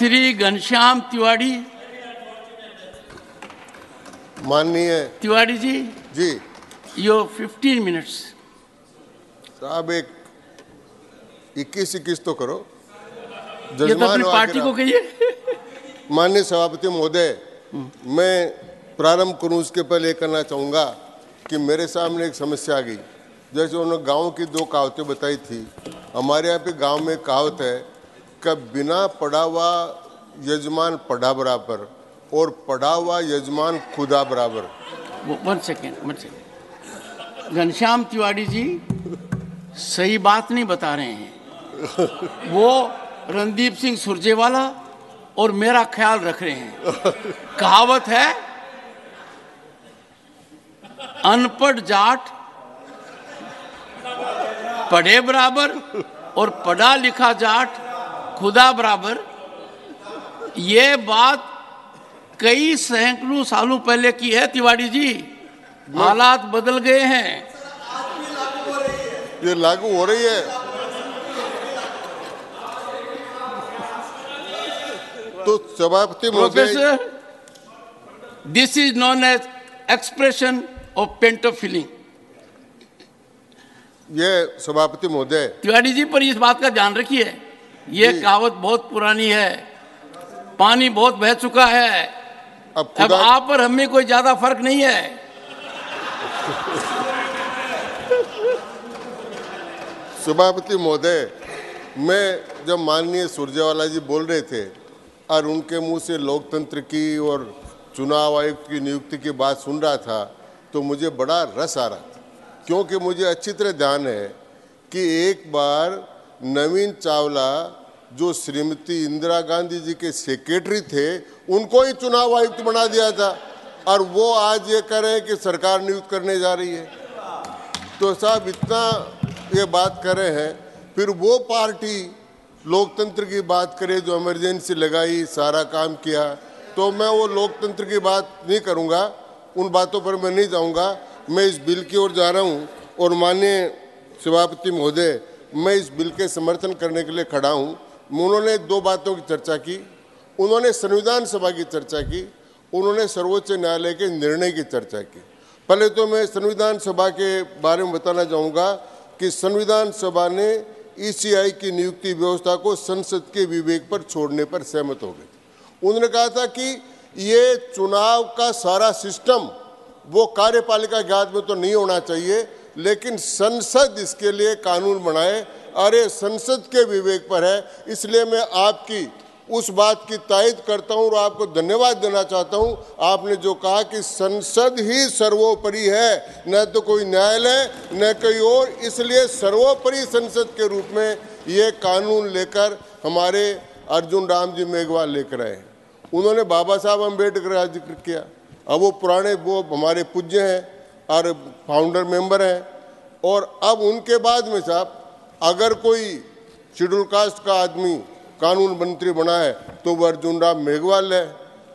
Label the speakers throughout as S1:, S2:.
S1: श्री घनश्याम तिवारी।
S2: माननीय
S1: तिवारी जी,
S2: जी,
S1: your 15 minutes.
S2: साहब एक 21 तो करो।
S1: ये तो अपनी पार्टी को कहिए।
S2: माननीय सभापति महोदय, मैं प्रारंभ करूं उसके पहले ये करना चाहूँगा कि मेरे सामने एक समस्या आ गई। जैसे उन्होंने गांव की 2 कहावतें बताई थी। हमारे यहाँ पे गांव में कहावत है कि बिना पढ़ा हुआ यजमान पढ़ा बराबर और पढ़ा हुआ यजमान खुदा बराबर।
S1: One second. घनश्याम तिवारी जी सही बात नहीं बता रहे हैं। वो रणदीप सिंह सुरजेवाला और मेरा ख्याल रख रहे हैं। कहावत है, अनपढ़ जाट पढ़े बराबर और पढ़ा लिखा जाट खुदा बराबर। ये बात कई सैकड़ों सालों पहले की है तिवारी जी। हालात बदल गए हैं।
S2: ये लागू हो रही है। तो सभापति
S1: professor, this is known as expression of paint of feeling.
S2: ये सभापति महोदय,
S1: तिवारी जी पर इस बात का ध्यान रखिए, ये कहावत बहुत पुरानी है, पानी बहुत बह चुका है। अब आप और हमें कोई ज्यादा फर्क नहीं है।
S2: सभापति महोदय, मैं जब माननीय सुरजेवाला जी बोल रहे थे और उनके मुंह से लोकतंत्र की और चुनाव आयुक्त की नियुक्ति की बात सुन रहा था तो मुझे बड़ा रस आ रहा था, क्योंकि मुझे अच्छी तरह ध्यान है कि एक बार नवीन चावला जो श्रीमती इंदिरा गांधी जी के सेक्रेटरी थे उनको ही चुनाव आयुक्त बना दिया था और वो आज ये कह रहे हैं कि सरकार नियुक्त करने जा रही है। तो साहब इतना ये बात कर रहे हैं, फिर वो पार्टी लोकतंत्र की बात करे जो इमरजेंसी लगाई, सारा काम किया, तो मैं वो लोकतंत्र की बात नहीं करूँगा, उन बातों पर मैं नहीं जाऊँगा। मैं इस बिल की ओर जा रहा हूँ और माननीय सभापति महोदय, मैं इस बिल के समर्थन करने के लिए खड़ा हूँ। उन्होंने 2 बातों की चर्चा की, उन्होंने संविधान सभा की चर्चा की, उन्होंने सर्वोच्च न्यायालय के निर्णय की चर्चा की। पहले तो मैं संविधान सभा के बारे में बताना चाहूँगा कि संविधान सभा ने ईसीआई की नियुक्ति व्यवस्था को संसद के विवेक पर छोड़ने पर सहमत हो गए। उन्होंने कहा था कि ये चुनाव का सारा सिस्टम वो कार्यपालिका के हाथ में तो नहीं होना चाहिए, लेकिन संसद इसके लिए कानून बनाए और ये संसद के विवेक पर है। इसलिए मैं आपकी उस बात की तायद करता हूं और आपको धन्यवाद देना चाहता हूं। आपने जो कहा कि संसद ही सर्वोपरि है, न तो कोई न्यायालय न कोई और, इसलिए सर्वोपरि संसद के रूप में ये कानून लेकर हमारे अर्जुन राम जी मेघवाल लेकर आए। उन्होंने बाबा साहब अम्बेडकर का जिक्र किया। अब वो पुराने वो हमारे पूज्य हैं और फाउंडर मेंबर हैं, और अब उनके बाद में साहब अगर कोई शेड्यूल कास्ट का आदमी कानून मंत्री बना है तो वो अर्जुन राम मेघवाल है।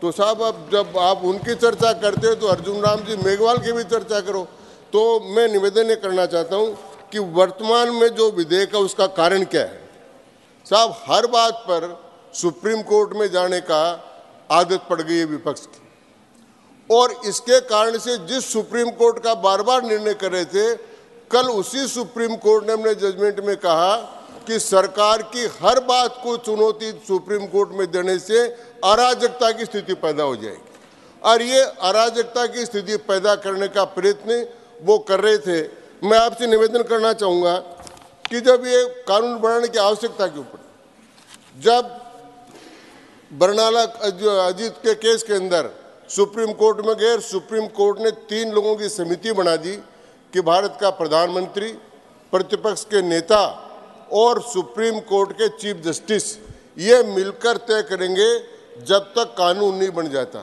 S2: तो साहब अब जब आप उनकी चर्चा करते हो तो अर्जुन राम जी मेघवाल की भी चर्चा करो। तो मैं निवेदन ये करना चाहता हूँ कि वर्तमान में जो विधेयक है उसका कारण क्या है। साहब हर बात पर सुप्रीम कोर्ट में जाने का आदत पड़ गई है विपक्ष की, और इसके कारण से जिस सुप्रीम कोर्ट का बार बार निर्णय कर रहे थे, कल उसी सुप्रीम कोर्ट ने अपने जजमेंट में कहा कि सरकार की हर बात को चुनौती सुप्रीम कोर्ट में देने से अराजकता की स्थिति पैदा हो जाएगी, और ये अराजकता की स्थिति पैदा करने का प्रयत्न वो कर रहे थे। मैं आपसे निवेदन करना चाहूँगा कि जब ये कानून बनाने की आवश्यकता क्यों पड़ी, जब बरनाला अजीत के केस के अंदर सुप्रीम कोर्ट में गए, सुप्रीम कोर्ट ने 3 लोगों की समिति बना दी कि भारत का प्रधानमंत्री, प्रतिपक्ष के नेता और सुप्रीम कोर्ट के चीफ जस्टिस ये मिलकर तय करेंगे जब तक कानून नहीं बन जाता।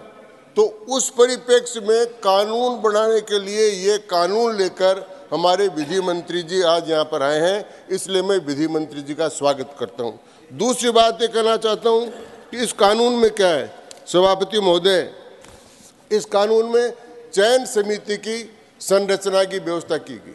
S2: तो उस परिप्रेक्ष्य में कानून बनाने के लिए ये कानून लेकर हमारे विधि मंत्री जी आज यहाँ पर आए हैं, इसलिए मैं विधि मंत्री जी का स्वागत करता हूँ। दूसरी बात ये कहना चाहता हूँ कि इस कानून में क्या है सभापति महोदय, इस कानून में चयन समिति की संरचना की व्यवस्था की गई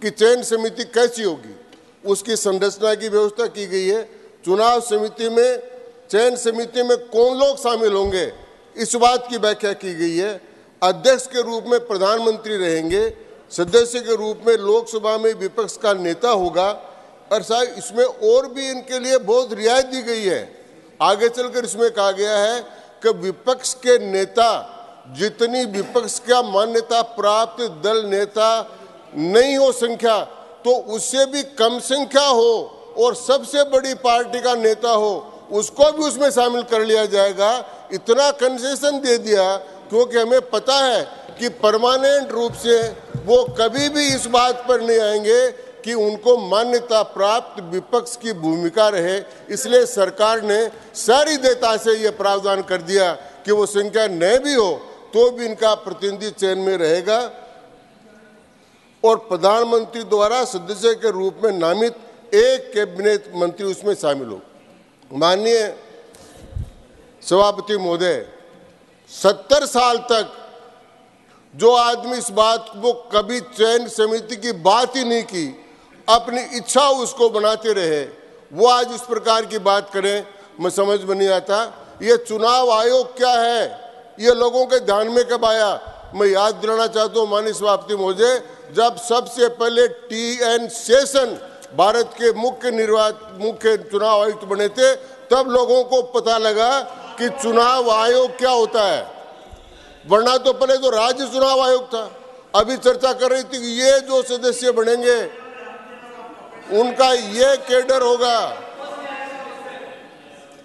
S2: कि चयन समिति कैसी होगी, उसकी संरचना की व्यवस्था की गई है। चुनाव समिति में चयन समिति में कौन लोग शामिल होंगे, इस बात की व्याख्या की गई है। अध्यक्ष के रूप में प्रधानमंत्री रहेंगे, सदस्य के रूप में लोकसभा में विपक्ष का नेता होगा, और साहब इसमें और भी इनके लिए बहुत रियायत दी गई है। आगे चलकर इसमें कहा गया है कि विपक्ष के नेता, जितनी विपक्ष का मान्यता प्राप्त दल नेता नहीं हो संख्या, तो उससे भी कम संख्या हो और सबसे बड़ी पार्टी का नेता हो, उसको भी उसमें शामिल कर लिया जाएगा। इतना कंसेशन दे दिया क्योंकि हमें पता है कि परमानेंट रूप से वो कभी भी इस बात पर नहीं आएंगे कि उनको मान्यता प्राप्त विपक्ष की भूमिका रहे। इसलिए सरकार ने सारी देयता से ये प्रावधान कर दिया कि वो संख्या न भी हो तो भी इनका प्रतिनिधि चयन में रहेगा और प्रधानमंत्री द्वारा सदस्य के रूप में नामित एक कैबिनेट मंत्री उसमें शामिल हो। माननीय सभापति महोदय, 70 साल तक जो आदमी इस बात को कभी चयन समिति की बात ही नहीं की, अपनी इच्छा उसको बनाते रहे, वो आज इस प्रकार की बात करें, मैं समझ में नहीं आता। ये चुनाव आयोग क्या है, ये लोगों के ध्यान में कब आया? मैं याद दिलाना चाहता हूँ माननीय सभापति महोदय, जब सबसे पहले TN शेषन भारत के मुख्य चुनाव आयुक्त बने थे, तब लोगों को पता लगा कि चुनाव आयोग क्या होता है। वरना तो पहले तो राज्य चुनाव आयोग था। अभी चर्चा कर रही थी कि ये जो सदस्य बनेंगे उनका ये कैडर होगा,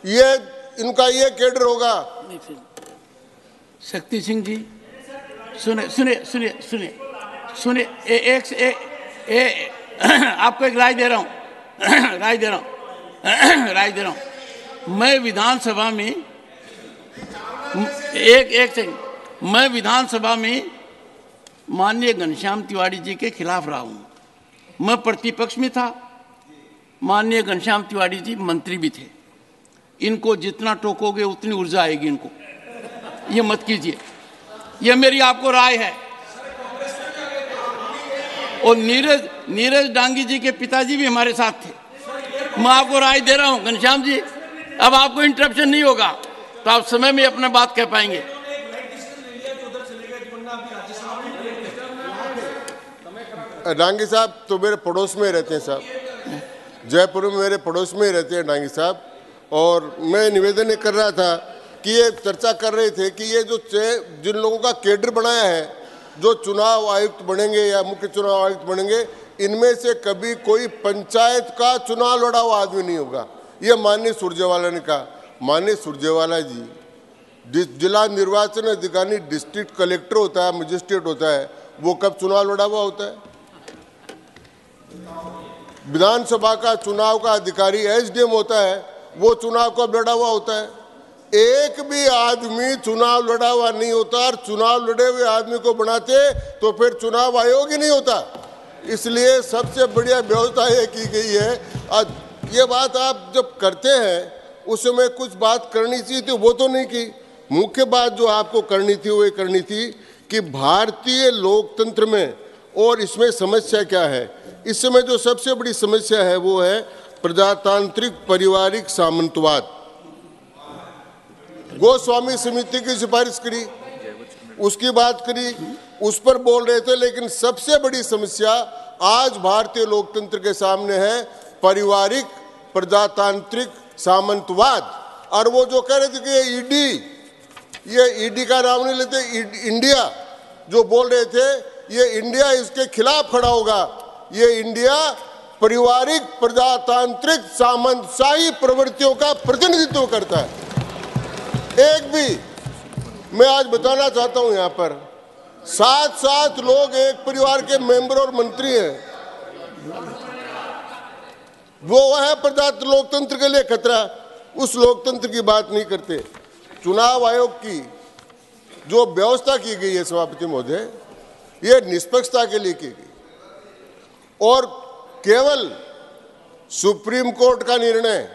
S2: ये इनका ये कैडर होगा।
S1: शक्ति सिंह जी सुने सुने सुनिए सुनिए सुनिए, आपको एक राय दे रहा हूँ राय दे रहा हूँ। मैं विधानसभा में एक सेकंड, मैं विधानसभा में माननीय घनश्याम तिवारी जी के खिलाफ रहा हूँ। मैं प्रतिपक्ष में था, माननीय घनश्याम तिवारी जी मंत्री भी थे। इनको जितना टोकोगे उतनी ऊर्जा आएगी इनको, ये मत कीजिए, ये मेरी आपको राय है। और नीरज डांगी जी के पिताजी भी हमारे साथ थे। मैं आपको राय दे रहा हूं घनश्याम जी, अब आपको इंटरप्शन नहीं होगा तो आप समय में अपना बात कह पाएंगे।
S2: डांगी साहब तो मेरे पड़ोस में रहते हैं साहब, जयपुर में मेरे पड़ोस में ही रहते हैं डांगी साहब। और मैं निवेदन कर रहा था कि ये चर्चा कर रहे थे कि ये जो जिन लोगों का कैडर बनाया है, जो चुनाव आयुक्त बनेंगे या मुख्य चुनाव आयुक्त बनेंगे, इनमें से कभी कोई पंचायत का चुनाव लड़ा हुआ आदमी नहीं होगा। ये माननीय सुरजेवाला ने कहा। माननीय सुरजेवाला जी, जिला निर्वाचन अधिकारी डिस्ट्रिक्ट कलेक्टर होता है, मजिस्ट्रेट होता है, वो कब चुनाव लड़ा हुआ होता है? विधानसभा का चुनाव का अधिकारी SDM होता है, वो चुनाव कब लड़ा हुआ होता है? एक भी आदमी चुनाव लड़ा हुआ नहीं होता, और चुनाव लड़े हुए आदमी को बनाते तो फिर चुनाव आयोग ही नहीं होता। इसलिए सबसे बढ़िया व्यवस्था ये की गई है। ये बात आप जब करते हैं उसमें कुछ बात करनी चाहिए थी, वो तो नहीं की। मुख्य बात जो आपको करनी थी वो ये करनी थी कि भारतीय लोकतंत्र में और इसमें समस्या क्या है। इस समय जो सबसे बड़ी समस्या है वो है प्रजातांत्रिक पारिवारिक सामंतवाद। गोस्वामी समिति की सिफारिश करी, उसकी बात करी, उस पर बोल रहे थे, लेकिन सबसे बड़ी समस्या आज भारतीय लोकतंत्र के सामने है पारिवारिक प्रजातांत्रिक सामंतवाद। और वो जो कह रहे थे कि ये ईडी का नाम नहीं लेते, इंडिया जो बोल रहे थे, ये इंडिया इसके खिलाफ खड़ा होगा। ये इंडिया पारिवारिक प्रजातांत्रिक सामंतशाही प्रवृत्तियों का प्रतिनिधित्व करता है। एक भी मैं आज बताना चाहता हूं, यहां पर 7 लोग एक परिवार के मेंबर और मंत्री हैं। वो है प्रजातंत्र लोकतंत्र के लिए खतरा। उस लोकतंत्र की बात नहीं करते। चुनाव आयोग की जो व्यवस्था की गई है सभापति महोदय, ये निष्पक्षता के लिए की गई और केवल सुप्रीम कोर्ट का निर्णय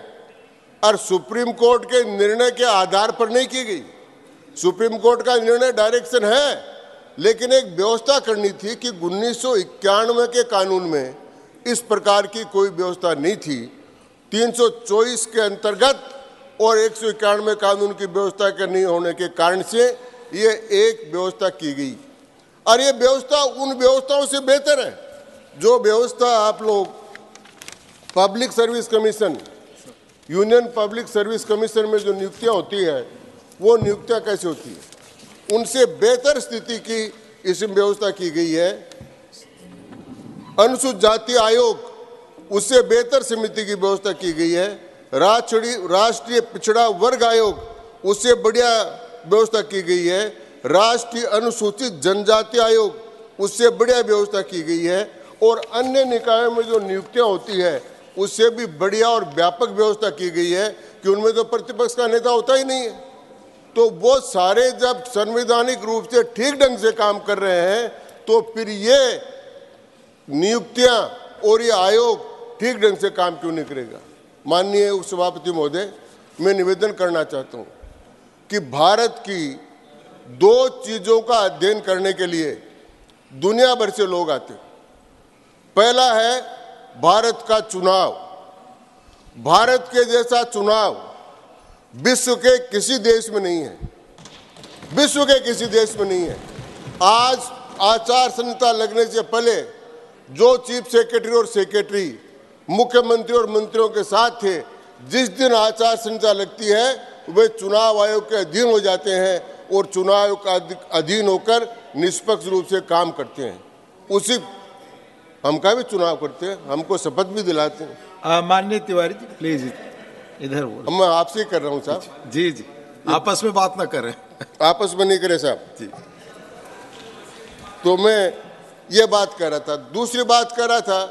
S2: और सुप्रीम कोर्ट के निर्णय के आधार पर नहीं की गई। सुप्रीम कोर्ट का निर्णय डायरेक्शन है, लेकिन एक व्यवस्था करनी थी कि 1991 के कानून में इस प्रकार की कोई व्यवस्था नहीं थी। 324 के अंतर्गत और 191 कानून की व्यवस्था के नहीं होने के कारण से ये एक व्यवस्था की गई। और ये व्यवस्था उन व्यवस्थाओं से बेहतर है जो व्यवस्था आप लोग public service commission, union public service commission में जो नियुक्तियां होती है वो नियुक्तियां कैसे होती है, उनसे बेहतर स्थिति की इसमें व्यवस्था की गई है। अनुसूचित जाति आयोग, उससे बेहतर समिति की व्यवस्था की गई है। राष्ट्रीय पिछड़ा वर्ग आयोग, उससे बढ़िया व्यवस्था की गई है। राष्ट्रीय अनुसूचित जनजाति आयोग, उससे बढ़िया व्यवस्था की गई है। और अन्य निकायों में जो नियुक्तियां होती है उससे भी बढ़िया और व्यापक व्यवस्था की गई है कि उनमें तो प्रतिपक्ष का नेता होता ही नहीं है। तो वो सारे जब संवैधानिक रूप से ठीक ढंग से काम कर रहे हैं तो फिर ये नियुक्तियां और ये आयोग ठीक ढंग से काम क्यों नहीं करेगा। माननीय उपसभापति महोदय, मैं निवेदन करना चाहता हूं कि भारत की दो चीजों का अध्ययन करने के लिए दुनिया भर से लोग आते हैं। पहला है भारत का चुनाव। भारत के जैसा चुनाव विश्व के किसी देश में नहीं है, विश्व के किसी देश में नहीं है। आज आचार संहिता लगने से पहले जो चीफ सेक्रेटरी और सेक्रेटरी मुख्यमंत्री और मंत्रियों के साथ थे, जिस दिन आचार संहिता लगती है वे चुनाव आयोग के अधीन हो जाते हैं और चुनाव आयोग का अधीन होकर निष्पक्ष रूप से काम करते हैं। उसी हम का भी चुनाव करते हैं, हमको शपथ भी दिलाते हैं।
S3: माननीय तिवारी जी प्लीज इधर बोलो।
S2: मैं आपसे ही कर रहा हूँ साहब।
S3: जी जी, आपस में बात ना करें।
S2: आपस में नहीं करे साहब
S3: जी।
S2: तो मैं ये बात कर रहा था। दूसरी बात कर रहा था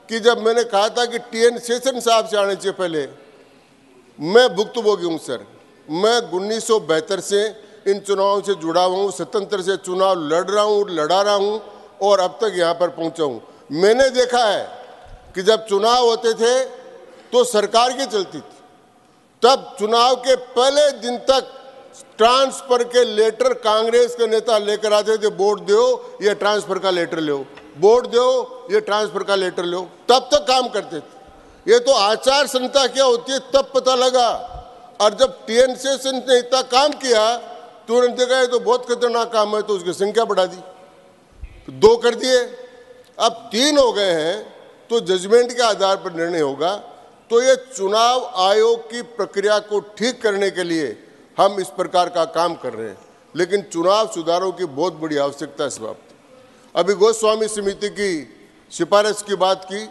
S2: कि जब मैंने कहा था कि टीएन शेषन साहब से आने से पहले, मैं भुक्तभोगी हूँ सर। मैं 1972 से इन चुनावों से जुड़ा हुआ हूँ, स्वतंत्र से चुनाव लड़ रहा हूँ, लड़ा रहा हूँ और अब तक यहाँ पर पहुँचा हूँ। मैंने देखा है कि जब चुनाव होते थे तो सरकार की चलती थी, तब चुनाव के पहले दिन तक ट्रांसफर के लेटर कांग्रेस के नेता लेकर आते थे। वोट दो, ये ट्रांसफर का लेटर लो, वोट दो, ये ट्रांसफर का लेटर लो, तब तक काम करते थे। ये तो आचार संहिता क्या होती है तब पता लगा। और जब टीएन शेषन ने इतना काम किया तो उन्होंने देखा ये तो बहुत खतरनाक काम है, तो उसकी संख्या बढ़ा दी, 2 कर दिए, अब 3 हो गए हैं। तो जजमेंट के आधार पर निर्णय होगा। तो ये चुनाव आयोग की प्रक्रिया को ठीक करने के लिए हम इस प्रकार का काम कर रहे हैं, लेकिन चुनाव सुधारों की बहुत बड़ी आवश्यकता है समाप्त। अभी गोस्वामी समिति की सिफारिश की बात की,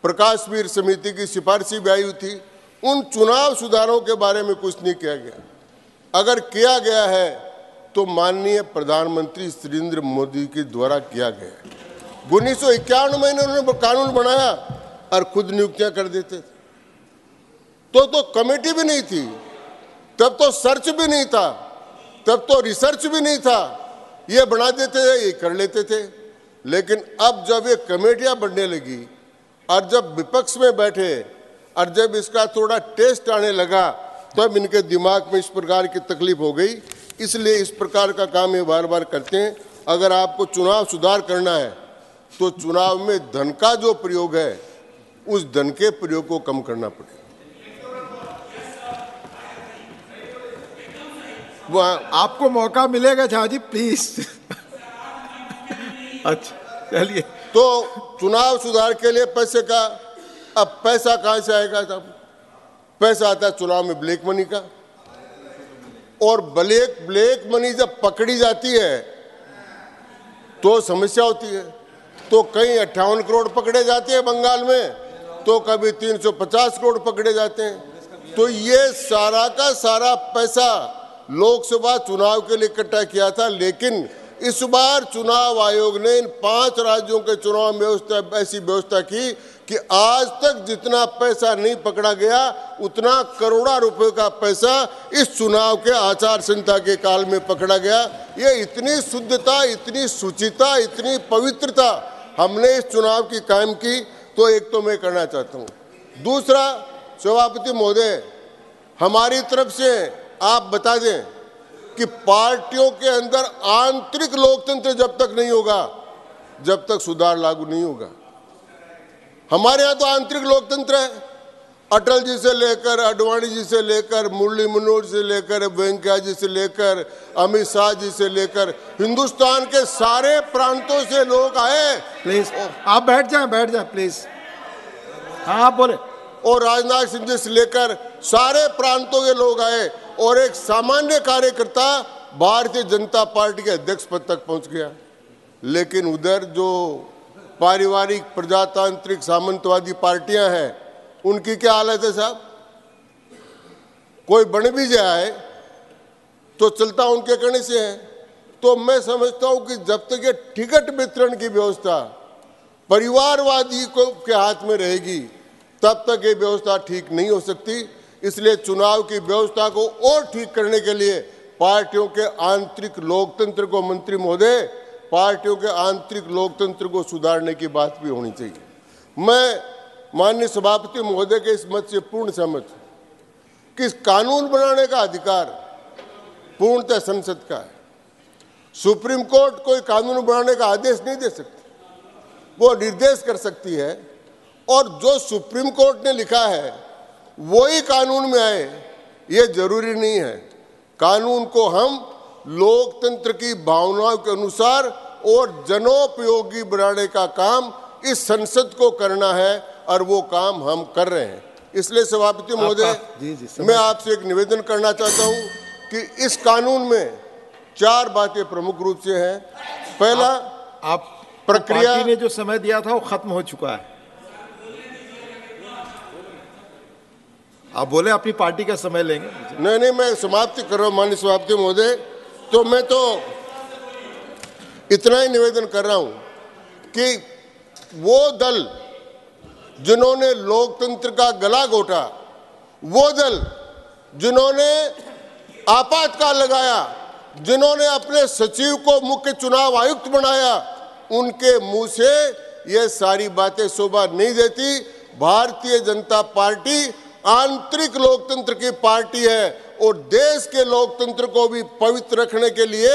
S2: प्रकाश वीर समिति की सिफारिश भी आई हुई थी। उन चुनाव सुधारों के बारे में कुछ नहीं किया गया। अगर किया गया है तो माननीय प्रधानमंत्री नरेंद्र मोदी के द्वारा किया गया है। 1951 में उन्होंने कानून बनाया और खुद नियुक्तियां कर देते थे। तो कमेटी भी नहीं थी, तब तो सर्च भी नहीं था, तब तो रिसर्च भी नहीं था, ये बना देते थे, ये कर लेते थे। लेकिन अब जब ये कमेटियां बनने लगी और जब विपक्ष में बैठे और जब इसका थोड़ा टेस्ट आने लगा, तब इनके दिमाग में इस प्रकार की तकलीफ हो गई। इसलिए इस प्रकार का काम ये बार बार करते हैं। अगर आपको चुनाव सुधार करना है तो चुनाव में धन का जो प्रयोग है उस धन के प्रयोग को कम करना पड़ेगा।
S3: वो आपको मौका मिलेगा झा जी प्लीज। अच्छा चलिए।
S2: तो चुनाव सुधार के लिए पैसे का, अब पैसा कहां से आएगा साहब? पैसा आता है चुनाव में ब्लैक मनी का, और ब्लैक मनी जब पकड़ी जाती है तो समस्या होती है। तो कहीं 58 करोड़ पकड़े जाते हैं बंगाल में, तो कभी 350 करोड़ पकड़े जाते हैं। तो ये सारा का सारा पैसा लोकसभा चुनाव के लिए इकट्ठा किया था, लेकिन इस बार चुनाव आयोग ने इन 5 राज्यों के चुनाव में ऐसी व्यवस्था की कि आज तक जितना पैसा नहीं पकड़ा गया उतना करोड़ों रुपए का पैसा इस चुनाव के आचार संहिता के काल में पकड़ा गया। ये इतनी शुद्धता, इतनी शुचिता, इतनी पवित्रता हमने इस चुनाव की कायम की। तो एक तो मैं करना चाहता हूँ। दूसरा, सभापति महोदय, हमारी तरफ से आप बता दें कि पार्टियों के अंदर आंतरिक लोकतंत्र जब तक नहीं होगा, जब तक सुधार लागू नहीं होगा। हमारे यहाँ तो आंतरिक लोकतंत्र है अटल जी से लेकर, आडवाणी जी से लेकर, मुरली मनोहर से लेकर, वेंकैया जी से लेकर, अमित शाह जी से लेकर, हिंदुस्तान के सारे प्रांतों से लोग आए।
S3: प्लीज आप बैठ जाएं प्लीज। हाँ आप बोले।
S2: और राजनाथ सिंह जी से लेकर सारे प्रांतों के लोग आए और एक सामान्य कार्यकर्ता भारतीय जनता पार्टी के अध्यक्ष पद तक पहुंच गया। लेकिन उधर जो पारिवारिक प्रजातांत्रिक सामंतवादी पार्टियां हैं, उनकी क्या हालत है साहब? कोई बन भी जाए तो चलता उनके कहने से है। तो मैं समझता हूं कि जब तक ये टिकट वितरण की व्यवस्था परिवारवादी को के हाथ में रहेगी, तब तक ये व्यवस्था ठीक नहीं हो सकती। इसलिए चुनाव की व्यवस्था को और ठीक करने के लिए पार्टियों के आंतरिक लोकतंत्र को, मंत्री महोदय, पार्टियों के आंतरिक लोकतंत्र को सुधारने की बात भी होनी चाहिए। मैं माननीय सभापति महोदय के इस मत से पूर्ण सहमत हूं कि कानून बनाने का अधिकार पूर्णतः संसद का है। सुप्रीम कोर्ट कोई कानून बनाने का आदेश नहीं दे सकती, वो निर्देश कर सकती है, और जो सुप्रीम कोर्ट ने लिखा है वही कानून में आए ये जरूरी नहीं है। कानून को हम लोकतंत्र की भावनाओं के अनुसार और जनोपयोगी बनाने का काम इस संसद को करना है, और वो काम हम कर रहे हैं। इसलिए सभापति महोदय, मैं आपसे एक निवेदन करना चाहता हूं कि इस कानून में 4 बातें प्रमुख रूप से हैं। पहला,
S3: आप
S2: प्रक्रिया
S3: पार्टी ने जो समय दिया था वो खत्म हो चुका है। आप बोले अपनी पार्टी का समय लेंगे।
S2: नहीं, मैं समाप्ति कर रहा हूं माननीय सभापति महोदय। तो मैं तो इतना ही निवेदन कर रहा हूं कि वो दल जिन्होंने लोकतंत्र का गला घोटा, वो दल जिन्होंने आपातकाल लगाया, जिन्होंने अपने सचिव को मुख्य चुनाव आयुक्त बनाया, उनके मुंह से ये सारी बातें शोभा नहीं देती। भारतीय जनता पार्टी आंतरिक लोकतंत्र की पार्टी है और देश के लोकतंत्र को भी पवित्र रखने के लिए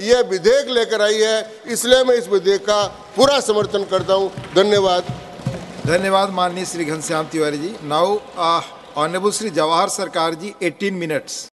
S2: यह विधेयक लेकर आई है। इसलिए मैं इस विधेयक का पूरा समर्थन करता हूं। धन्यवाद।
S3: धन्यवाद माननीय श्री घनश्याम तिवारी जी। नाउ ऑनरेबल श्री जवाहर सरकार जी, 18 मिनट्स।